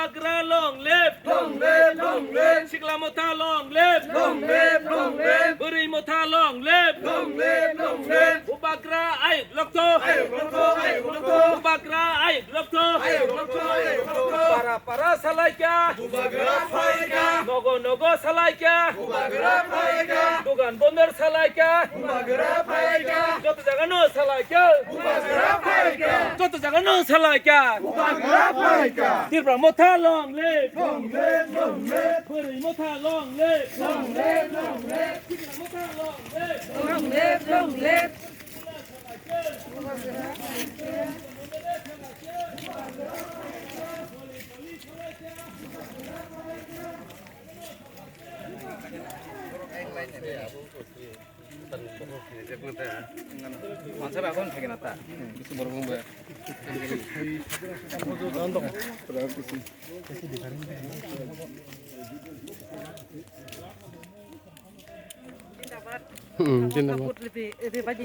Ubagra long live, Shikla Mota long live, Buri Mota long live, Ubagra ay lokto, Ubagra ay lokto, para salaika, nogo salaika, dogan bonder salaika, যত জায়গা no salaika, যত জায়গা no salaika, তীব্র Mota long live, Buri Mota long live, Shikla Mota long live. মাছের আগুন থাকে না তা কিছু বড় বড় জিন্দাবাদ